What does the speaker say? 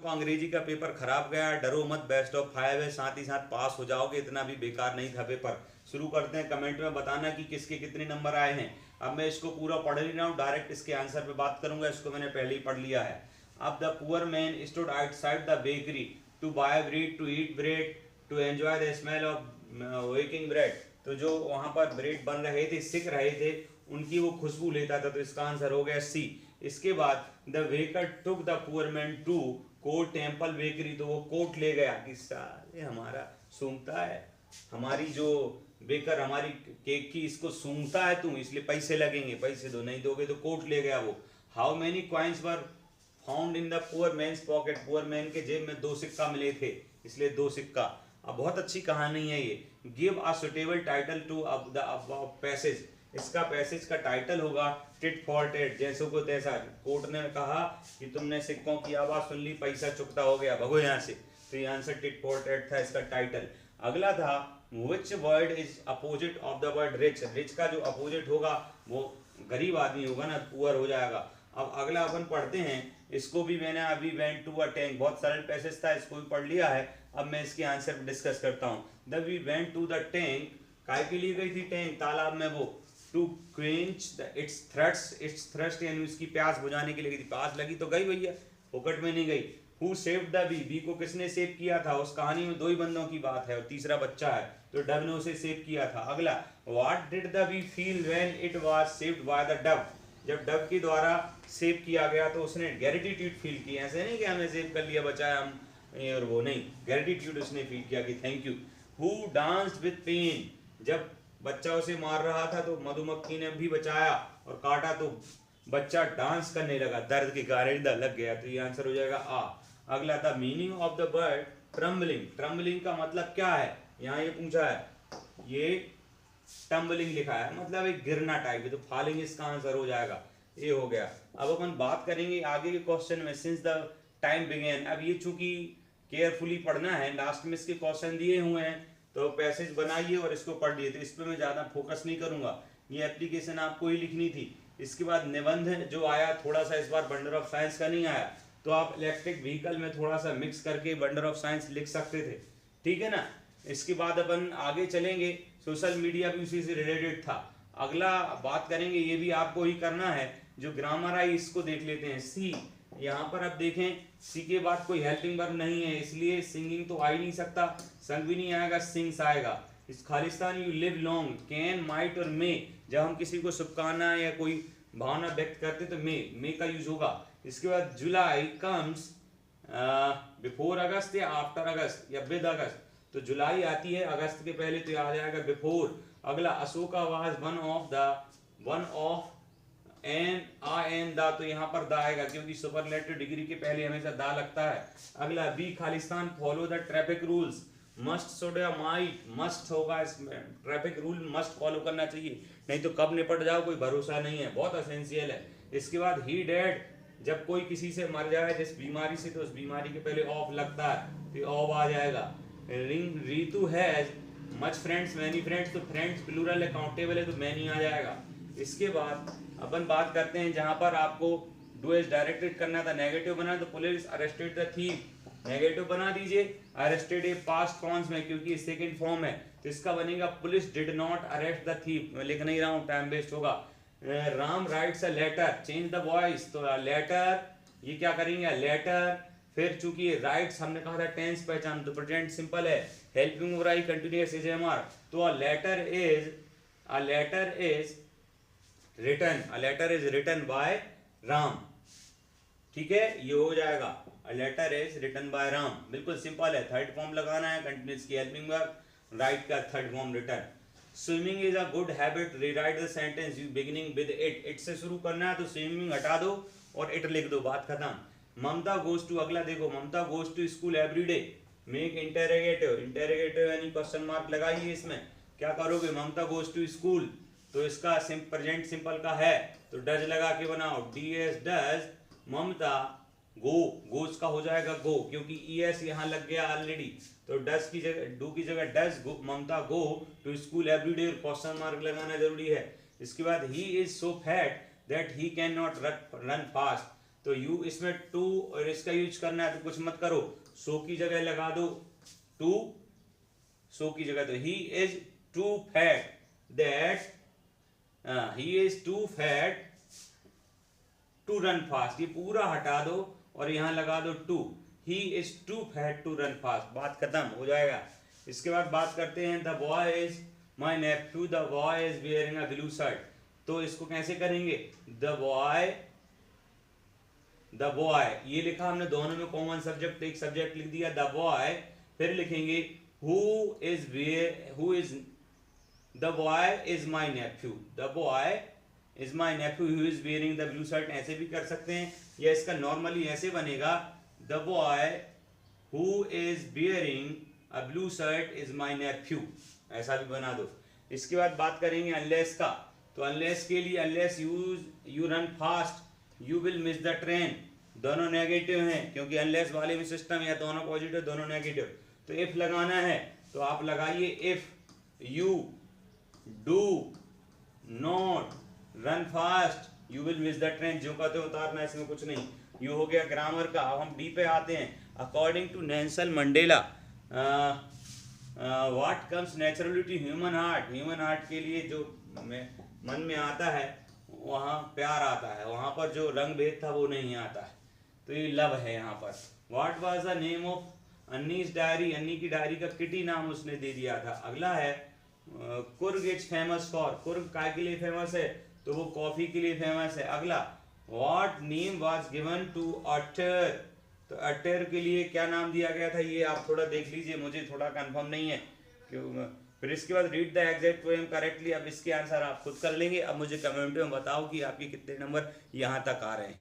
आपका अंग्रेजी का पेपर खराब गया, डरो मत, बेस्ट ऑफ 5 है, साथ ही साथ पास हो जाओगे, इतना भी बेकार नहीं था पेपर। शुरू करते हैं, कमेंट में बताना कि किसके कितने नंबर आए हैं। अब मैं इसको पूरा पढ़ नहीं रहा हूँ, डायरेक्ट इसके आंसर पे बात करूंगा, इसको मैंने पहले ही पढ़ लिया है। अब the poor man stood outside the bakery to buy bread, to eat bread, to enjoy the smell of baking bread. तो जो वहां पर ब्रेड बन रहे थे, सिक रहे थे, उनकी वो खुशबू लेता था, तो इसका आंसर हो गया सी। इसके बाद the baker took the poor man to court temple bakery, तो वो कोर्ट ले गया कि साले हमारा सूंघता है, हमारी जो बेकर हमारी केक की इसको सूंघता है तू, इसलिए पैसे लगेंगे, पैसे दो, नहीं दोगे तो कोर्ट ले गया वो। How many coins were found in the poor man's pocket, poor man के जेब में 2 सिक्का मिले थे, इसलिए 2 सिक्का। अब बहुत अच्छी कहानी है ये। Give a suitable title to the above passage, इसका पैसेज का टाइटल होगा टिट फॉर टेट, जैसो को तैसा। कोर्ट ने कहा कि तुमने सिक्कों की आवाज सुन ली, पैसा चुकता हो गया, भगो यहाँ से। तो ये आंसर टिट फॉर टेट था इसका टाइटल। अगला था which word is opposite of the word rich, rich का जो अपोजिट होगा वो गरीब आदमी होगा ना, पुअर हो जाएगा। अब अगला अपन पढ़ते हैं, इसको भी मैंने अभी वेंट टू अ टैंक, बहुत सरल पैसेज था, इसको भी पढ़ लिया है। अब मैं इसके आंसर डिस्कस करता हूँ। The we went to the tank, काय के लिए गई थी टैंक, तालाब में वो, टू क्वेंच इट्स थ्रस्ट यानी उसकी प्यास बुझाने के लिए गई थी। प्यास लगी तो गई भैया, फोकट में नहीं गई। Who saved the bee, bee को किसने सेव किया था, उस कहानी में 2 ही बंदों की बात है और तीसरा बच्चा है, तो डव ने उसे सेव किया था। अगला, what did the bee feel when it was saved by the dove, जब डव के द्वारा सेव किया गया तो उसने ग्रेटिट्यूड फील की, ऐसे नहीं कि हमें सेव कर लिया, बचाया हम और वो नहीं, ग्रेटिट्यूड उसने फील किया कि thank you. Who danced with pen, जब बच्चा उसे मार रहा था तो मधुमक्खी ने भी बचाया और काटा तो बच्चा डांस करने लगा, दर्द के कारण लग गया, तो ये आंसर हो जाएगा आ। अगला था meaning of the word trembling, trembling का मतलब क्या है, यहाँ ये पूछा है, ये टम्बलिंग लिखा है, मतलब एक गिरना टाइप है, तो फॉलिंग इसका आंसर हो जाएगा, ये हो गया। अब अपन बात करेंगे आगे के क्वेश्चन में, सिंस द टाइम बिगेन। अब ये चूंकि केयरफुली पढ़ना है, लास्ट में इसके क्वेश्चन दिए हुए हैं, तो पैसेज बनाइए और इसको पढ़ लिए, तो इस पर मैं ज़्यादा फोकस नहीं करूंगा, ये एप्लीकेशन आपको ही लिखनी थी। इसके बाद निबंध जो आया थोड़ा सा, इस बार वंडर ऑफ साइंस का नहीं आया, तो आप इलेक्ट्रिक व्हीकल में थोड़ा सा मिक्स करके वंडर ऑफ साइंस लिख सकते थे, ठीक है ना। इसके बाद अपन आगे चलेंगे, सोशल मीडिया भी उसी से रिलेटेड था। अगला बात करेंगे, ये भी आपको ही करना है, जो ग्रामर आई इसको देख लेते हैं। सी, यहाँ पर अब देखें, सी के बाद कोई हेल्पिंग वर्ब नहीं है, इसलिए सिंगिंग तो आ ही नहीं सकता, संग भी नहीं आएगा, सिंग्स आएगा। इस Khalistan you live long, can, might और मे, जब हम किसी को शुभकामना या कोई भावना व्यक्त करते तो मे का यूज होगा। इसके बाद जुलाई कम्स बिफोर अगस्त या आफ्टर अगस्त या विद अगस्त, तो जुलाई आती है अगस्त के पहले, तो आ जाएगा बिफोर। अगला, Ashoka was one of an दा, तो यहाँ पर दा आएगा क्योंकि सुपरलेटिव डिग्री के पहले हमेशा दा लगता है। अगला, बी खालिस्तान follow the traffic rules, must should या माइट, मस्ट होगा इसमें, ट्रैफिक रूल मस्ट फॉलो करना चाहिए, नहीं तो कब निपट जाओ कोई भरोसा नहीं है, बहुत एसेंशियल है। इसके बाद ही डेड, जब कोई किसी से मर जाए जिस बीमारी से, तो उस बीमारी के पहले ऑफ लगता है, तो ऑफ आ जाएगा। Ritu has much friends, many friends, तो फ्रेंड्स प्लूरल है, काउंटेबल है, तो मैनी आ जाएगा। इसके बाद अपन बात करते हैं, जहां पर आपको डू एज डायरेक्टेड करना था, नेगेटिव बना, तो police arrested the thief, negative बना दीजिए, अरेस्टेड ए पास्ट फॉर्म्स में क्योंकि सेकंड फॉर्म है, तो इसका बनेगा police did not arrest the thief, मैं लिख नहीं रहा हूँ, टाइम वेस्ट होगा। Ram writes a letter, change the voice, तो लेटर, ये क्या करेंगे, लेटर। फिर चूंकि राइट्स हमने कहा था टेंस पहचान, तो प्रेजेंट सिंपल है, helping over I continuous is am are, तो a letter is written by Ram, ठीक है, ये हो जाएगा, a letter is written by Ram, बिल्कुल सिंपल है। थर्ड फॉर्म लगाना है कंटिन्यूअस की हेल्पिंग वर्ब, राइट का third form written. Swimming is a good habit, rewrite the sentence beginning with it से शुरू करना है, तो स्विमिंग हटा दो और इट लिख दो, बात खत्म। ममता गोज टू, अगला देखो, Mamata goes to school every day, make interrogative यानी क्वेश्चन मार्क लगाइए, इसमें क्या करोगे, ममता गोज टू स्कूल, तो इसका प्रेजेंट सिंपल का है, तो डज लगा के बनाओ, ds डज, ममता गोज का हो जाएगा गो, क्योंकि es यहाँ लग गया ऑलरेडी, तो डज की जगह, डू की जगह does, Mamata go to school everyday, question mark लगाना जरूरी है। इसके बाद he is so fat that he can not run fast, तो यू इसमें टू और इसका यूज करना है तो कुछ मत करो, सो की जगह लगा दो टू, सो की जगह। तो he is too fat that, he is too fat to run fast, ये पूरा हटा दो और यहां लगा दो too, he is too fat to run fast, बात खत्म हो जाएगा। इसके बाद बात करते हैं the boy is my nephew, the boy is wearing a blue shirt. तो इसको कैसे करेंगे, द बॉय ये लिखा हमने, दोनों में कॉमन सब्जेक्ट, एक सब्जेक्ट लिख दिया द बॉय, फिर लिखेंगे who is the boy is my nephew, the boy is my nephew who is wearing the blue shirt, ऐसे भी कर सकते हैं, या इसका नॉर्मली ऐसे बनेगा the boy who is wearing a blue shirt is my nephew, ऐसा भी बना दो। इसके बाद बात करेंगे अनलेस का। तो अनलेस के लिए, unless you run fast you will miss the train, दोनों नेगेटिव हैं क्योंकि अनलेस वाले में सिस्टम है दोनों पॉजिटिव दोनों नेगेटिव। तो इफ लगाना है तो आप लगाइए if you do not run fast you will miss the train, जो कहते उतारना, इसमें कुछ नहीं। यू हो गया ग्रामर का। अब हम डी पे आते हैं। According to Nelson Mandela what comes naturally to human heart, human heart के लिए जो मन में आता है वहाँ प्यार आता है, वहाँ पर जो रंग भेद था वो नहीं आता है, तो ये लव है यहाँ पर। What was the name of Anne's diary, Anne की डायरी का किटी नाम उसने दे दिया था। अगला है Coorg is famous for, Coorg काय के लिए फेमस है, तो वो कॉफी के लिए फेमस है। अगला what name was given to otter, तो अटर के लिए क्या नाम दिया गया था, ये आप थोड़ा देख लीजिए, मुझे थोड़ा कंफर्म नहीं है क्यों। फिर इसके बाद read the exact poem correctly, अब इसके आंसर आप खुद कर लेंगे। अब मुझे कमेंट में बताओ कि आपके कितने नंबर यहाँ तक आ रहे हैं।